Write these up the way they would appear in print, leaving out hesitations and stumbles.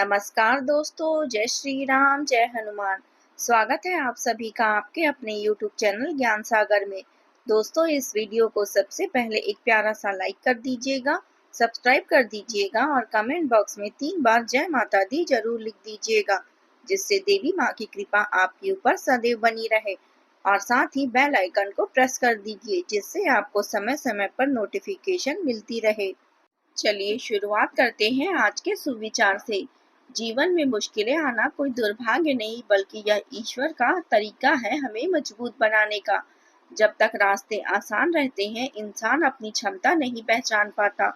नमस्कार दोस्तों, जय श्री राम, जय हनुमान। स्वागत है आप सभी का आपके अपने YouTube चैनल ज्ञान सागर में। दोस्तों, इस वीडियो को सबसे पहले एक प्यारा सा लाइक कर दीजिएगा, सब्सक्राइब कर दीजिएगा और कमेंट बॉक्स में 3 बार जय माता दी जरूर लिख दीजिएगा, जिससे देवी माँ की कृपा आपके ऊपर सदैव बनी रहे। और साथ ही बेल आइकन को प्रेस कर दीजिए, जिससे आपको समय समय पर नोटिफिकेशन मिलती रहे। चलिए शुरुआत करते हैं आज के सुविचार से। जीवन में मुश्किलें आना कोई दुर्भाग्य नहीं, बल्कि यह ईश्वर का तरीका है हमें मजबूत बनाने का। जब तक रास्ते आसान रहते हैं, इंसान अपनी क्षमता नहीं पहचान पाता।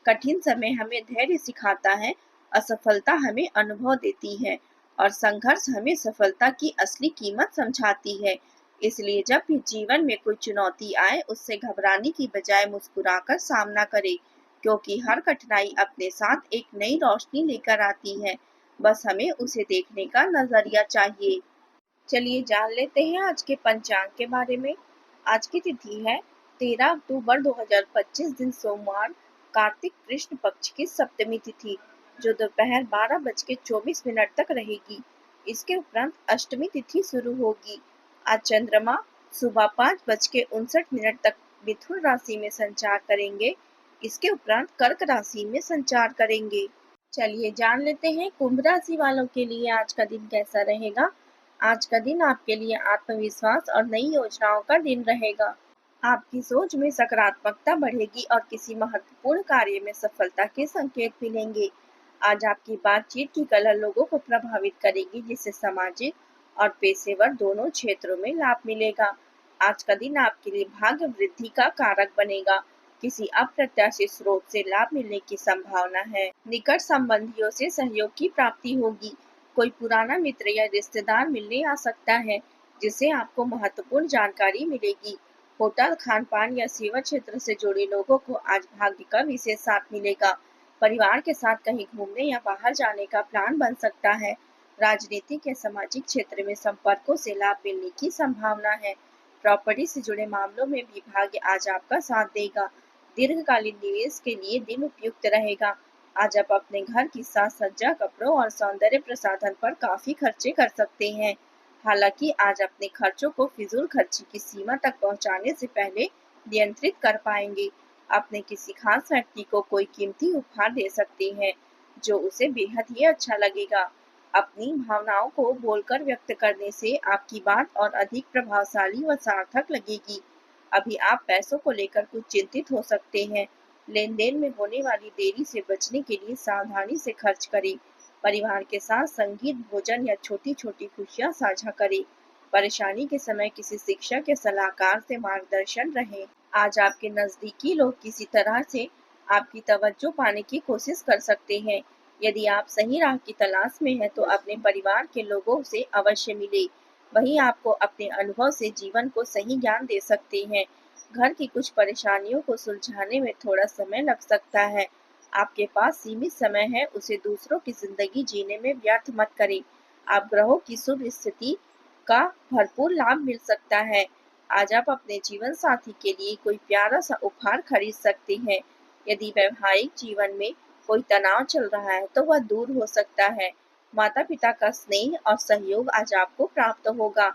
कठिन समय हमें धैर्य सिखाता है, असफलता हमें अनुभव देती है और संघर्ष हमें सफलता की असली कीमत समझाती है। इसलिए जब भी जीवन में कोई चुनौती आए, उससे घबराने की बजाय मुस्कुराकर सामना करें, क्योंकि हर कठिनाई अपने साथ एक नई रोशनी लेकर आती है। बस हमें उसे देखने का नजरिया चाहिए। चलिए जान लेते हैं आज के पंचांग के बारे में। आज की तिथि है 13 अक्टूबर 2025, दिन सोमवार, कार्तिक कृष्ण पक्ष की सप्तमी तिथि, जो दोपहर 12:24 तक रहेगी। इसके उपरांत अष्टमी तिथि शुरू होगी। आज चंद्रमा सुबह 5:59 तक मिथुन राशि में संचार करेंगे। इसके उपरांत कर्क राशि में संचार करेंगे। चलिए जान लेते हैं कुंभ राशि वालों के लिए आज का दिन कैसा रहेगा। आज का दिन आपके लिए आत्मविश्वास और नई योजनाओं का दिन रहेगा। आपकी सोच में सकारात्मकता बढ़ेगी और किसी महत्वपूर्ण कार्य में सफलता के संकेत मिलेंगे। आज आपकी बातचीत की कला लोगों को प्रभावित करेगी, जिससे सामाजिक और पेशेवर दोनों क्षेत्रों में लाभ मिलेगा। आज का दिन आपके लिए भाग्य वृद्धि का कारक बनेगा। किसी अप्रत्याशित स्रोत से लाभ मिलने की संभावना है। निकट संबंधियों से सहयोग की प्राप्ति होगी। कोई पुराना मित्र या रिश्तेदार मिलने आ सकता है, जिससे आपको महत्वपूर्ण जानकारी मिलेगी। होटल, खान पान या सेवा क्षेत्र से जुड़े लोगों को आज भाग्य का विशेष साथ मिलेगा। परिवार के साथ कहीं घूमने या बाहर जाने का प्लान बन सकता है। राजनीतिक या सामाजिक क्षेत्र में संपर्कों से लाभ मिलने की संभावना है। प्रॉपर्टी से जुड़े मामलों में भी भाग्य आज आपका साथ देगा। दीर्घकालीन निवेश के लिए दिन उपयुक्त रहेगा। आज आप अपने घर की साज सज्जा, कपड़ों और सौंदर्य प्रसाधन पर काफी खर्चे कर सकते हैं। हालांकि आज अपने खर्चों को फिजूल खर्ची की सीमा तक पहुंचाने से पहले नियंत्रित कर पाएंगे। अपने किसी खास व्यक्ति को कोई कीमती उपहार दे सकते हैं, जो उसे बेहद ही अच्छा लगेगा। अपनी भावनाओं को बोलकर व्यक्त करने से आपकी बात और अधिक प्रभावशाली व सार्थक लगेगी। अभी आप पैसों को लेकर कुछ चिंतित हो सकते हैं। लेन देन में होने वाली देरी से बचने के लिए सावधानी से खर्च करें। परिवार के साथ संगीत, भोजन या छोटी छोटी खुशियां साझा करें। परेशानी के समय किसी शिक्षक या सलाहकार से मार्गदर्शन रहे। आज आपके नजदीकी लोग किसी तरह से आपकी तवज्जो पाने की कोशिश कर सकते हैं। यदि आप सही राह की तलाश में हैं, तो अपने परिवार के लोगों से अवश्य मिले। वहीं आपको अपने अनुभव से जीवन को सही ज्ञान दे सकते हैं। घर की कुछ परेशानियों को सुलझाने में थोड़ा समय लग सकता है। आपके पास सीमित समय है, उसे दूसरों की जिंदगी जीने में व्यर्थ मत करें। आप ग्रहों की शुभ स्थिति का भरपूर लाभ मिल सकता है। आज आप अपने जीवन साथी के लिए कोई प्यारा सा उपहार खरीद सकते हैं। यदि वैवाहिक जीवन में कोई तनाव चल रहा है, तो वह दूर हो सकता है। माता पिता का स्नेह और सहयोग आज आपको प्राप्त होगा।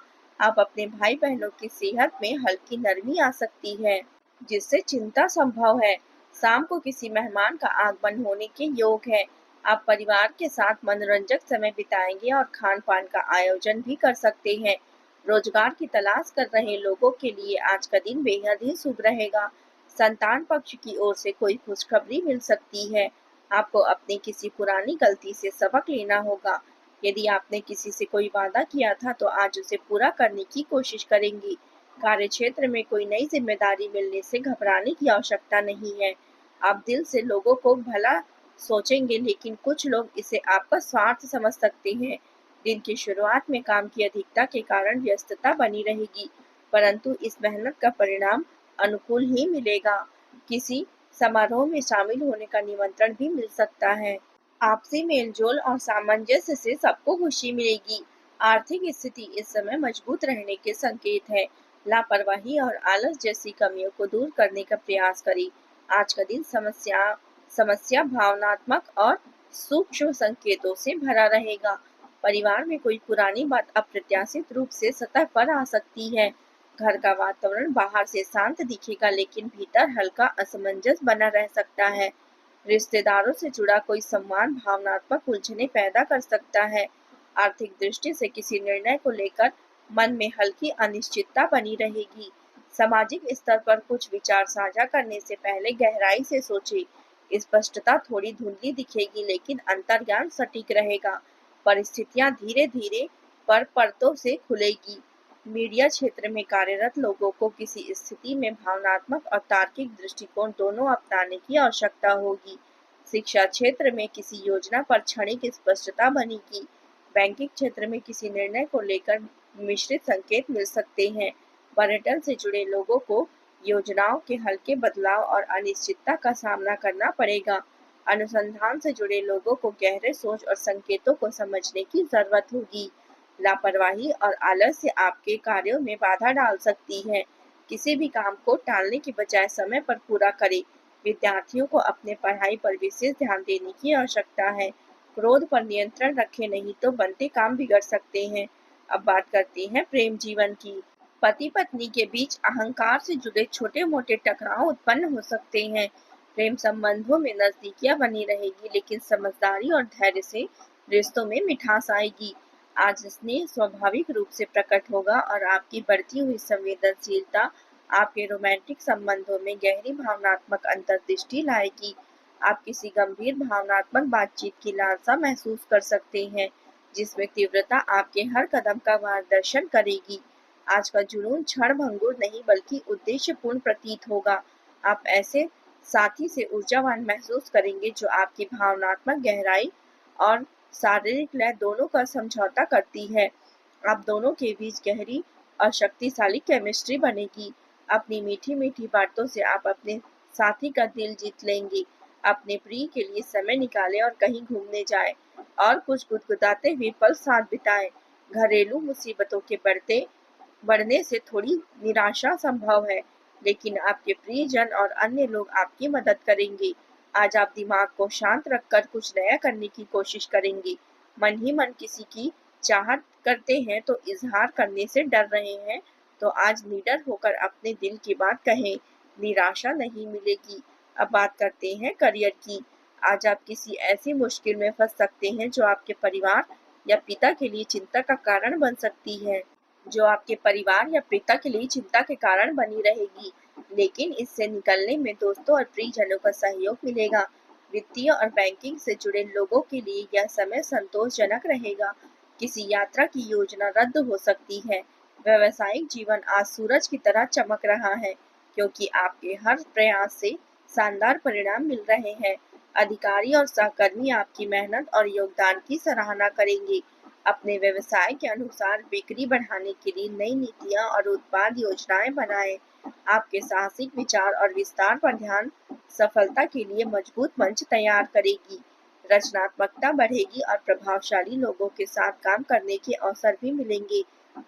आप अपने भाई बहनों की सेहत में हल्की नरमी आ सकती है, जिससे चिंता संभव है। शाम को किसी मेहमान का आगमन होने के योग है। आप परिवार के साथ मनोरंजक समय बिताएंगे और खान पान का आयोजन भी कर सकते हैं। रोजगार की तलाश कर रहे लोगों के लिए आज का दिन बेहद ही शुभ रहेगा। संतान पक्ष की ओर से कोई खुशखबरी मिल सकती है। आपको अपनी किसी पुरानी गलती से सबक लेना होगा। यदि आपने किसी से कोई वादा किया था, तो आज उसे पूरा करने की कोशिश करेंगी। कार्य क्षेत्र में कोई नई जिम्मेदारी मिलने से घबराने की आवश्यकता नहीं है। आप दिल से लोगों को भला सोचेंगे, लेकिन कुछ लोग इसे आपका स्वार्थ समझ सकते हैं। दिन की शुरुआत में काम की अधिकता के कारण व्यस्तता बनी रहेगी, परंतु इस मेहनत का परिणाम अनुकूल ही मिलेगा। किसी समारोह में शामिल होने का निमंत्रण भी मिल सकता है। आपसी मेलजोल और सामंजस्य से सबको खुशी मिलेगी। आर्थिक स्थिति इस समय मजबूत रहने के संकेत है। लापरवाही और आलस जैसी कमियों को दूर करने का प्रयास करें। आज का दिन समस्या भावनात्मक और सूक्ष्म संकेतों से भरा रहेगा। परिवार में कोई पुरानी बात अप्रत्याशित रूप से सतह पर आ सकती है। घर का वातावरण बाहर से शांत दिखेगा, लेकिन भीतर हल्का असमंजस बना रह सकता है। रिश्तेदारों से जुड़ा कोई संवाद भावनात्मक उलझने पैदा कर सकता है। आर्थिक दृष्टि से किसी निर्णय को लेकर मन में हल्की अनिश्चितता बनी रहेगी। सामाजिक स्तर पर कुछ विचार साझा करने से पहले गहराई से सोचें। स्पष्टता थोड़ी धुंधली दिखेगी, लेकिन अंतर्ज्ञान सटीक रहेगा। परिस्थितियां धीरे धीरे पर परतों से खुलेगी। मीडिया क्षेत्र में कार्यरत लोगों को किसी स्थिति में भावनात्मक और तार्किक दृष्टिकोण दोनों अपनाने की आवश्यकता होगी। शिक्षा क्षेत्र में किसी योजना पर क्षणिक स्पष्टता बनेगी। बैंकिंग क्षेत्र में किसी निर्णय को लेकर मिश्रित संकेत मिल सकते हैं। पर्यटन से जुड़े लोगों को योजनाओं के हल्के बदलाव और अनिश्चितता का सामना करना पड़ेगा। अनुसंधान से जुड़े लोगों को गहरे सोच और संकेतों को समझने की जरूरत होगी। लापरवाही और आलस्य आपके कार्यों में बाधा डाल सकती है। किसी भी काम को टालने की बजाय समय पर पूरा करें। विद्यार्थियों को अपने पढ़ाई पर विशेष ध्यान देने की आवश्यकता है। क्रोध पर नियंत्रण रखें, नहीं तो बनते काम बिगड़ सकते हैं। अब बात करते हैं प्रेम जीवन की। पति पत्नी के बीच अहंकार से जुड़े छोटे मोटे टकराव उत्पन्न हो सकते हैं। प्रेम संबंधों में नजदीकियां बनी रहेगी, लेकिन समझदारी और धैर्य से रिश्तों में मिठास आएगी। आज स्नेह स्वाभाविक रूप से प्रकट होगा और आपकी बढ़ती हुई संवेदनशीलता आपके रोमांटिक संबंधों में गहरी भावनात्मक अंतर्दृष्टि लाएगी। आप किसी गंभीर भावनात्मक बातचीत की लालसा महसूस कर सकते हैं, जिसमें तीव्रता आपके हर कदम का मार्गदर्शन करेगी। आज का जुनून क्षणभंगुर नहीं, बल्कि उद्देश्यपूर्ण प्रतीत होगा। आप ऐसे साथी से ऊर्जावान महसूस करेंगे जो आपकी भावनात्मक गहराई और शारीरिक लय दोनों का समझौता करती है। आप दोनों के बीच गहरी और शक्तिशाली केमिस्ट्री बनेगी। अपनी मीठी मीठी बातों से आप अपने साथी का दिल जीत लेंगे। अपने प्रिय के लिए समय निकालें और कहीं घूमने जाएं और कुछ गुदगुदाते हुए पल साथ बिताएं। घरेलू मुसीबतों के बढ़ने से थोड़ी निराशा संभव है, लेकिन आपके प्रियजन और अन्य लोग आपकी मदद करेंगे। आज आप दिमाग को शांत रखकर कुछ नया करने की कोशिश करेंगे। मन ही मन किसी की चाहत करते हैं तो इजहार करने से डर रहे हैं, तो आज निडर होकर अपने दिल की बात कहें। निराशा नहीं मिलेगी। अब बात करते हैं करियर की। आज आप किसी ऐसी मुश्किल में फंस सकते हैं जो आपके परिवार या पिता के लिए चिंता का कारण बन सकती है। जो आपके परिवार या पिता के लिए चिंता के कारण बनी रहेगी, लेकिन इससे निकलने में दोस्तों और प्रियजनों का सहयोग मिलेगा। वित्तीय और बैंकिंग से जुड़े लोगों के लिए यह समय संतोषजनक रहेगा। किसी यात्रा की योजना रद्द हो सकती है। व्यावसायिक जीवन आज सूरज की तरह चमक रहा है, क्योंकि आपके हर प्रयास से शानदार परिणाम मिल रहे हैं। अधिकारी और सहकर्मी आपकी मेहनत और योगदान की सराहना करेंगे। अपने व्यवसाय के अनुसार बिक्री बढ़ाने के लिए नई नीतियां और उत्पाद योजनाएं बनाएं। आपके साहसिक विचार और विस्तार पर ध्यान सफलता के लिए मजबूत मंच तैयार करेगी। रचनात्मकता बढ़ेगी और प्रभावशाली लोगों के साथ काम करने के अवसर भी मिलेंगे।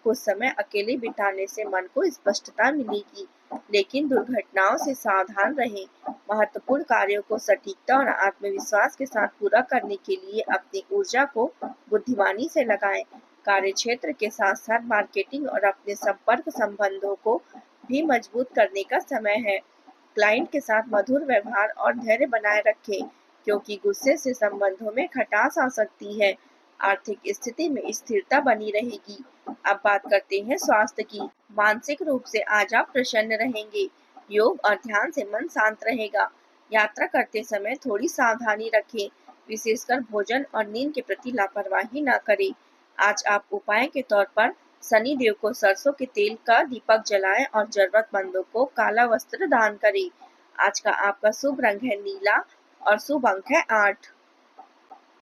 कुछ समय अकेले बिताने से मन को स्पष्टता मिलेगी, लेकिन दुर्घटनाओं से सावधान रहें। महत्वपूर्ण कार्यों को सटीकता और आत्मविश्वास के साथ पूरा करने के लिए अपनी ऊर्जा को बुद्धिमानी से लगाएं। कार्यक्षेत्र के साथ साथ मार्केटिंग और अपने संपर्क संबंधों को भी मजबूत करने का समय है। क्लाइंट के साथ मधुर व्यवहार और धैर्य बनाए रखें, क्योंकि गुस्से से संबंधों में खटास आ सकती है। आर्थिक स्थिति में स्थिरता बनी रहेगी। अब बात करते हैं स्वास्थ्य की। मानसिक रूप से आज आप प्रसन्न रहेंगे। योग और ध्यान से मन शांत रहेगा। यात्रा करते समय थोड़ी सावधानी रखें, विशेषकर भोजन और नींद के प्रति लापरवाही न करें। आज आप उपाय के तौर पर शनि देव को सरसों के तेल का दीपक जलाएं और जरूरतमंदों को काला वस्त्र दान करें। आज का आपका शुभ रंग है नीला और शुभ अंक है 8।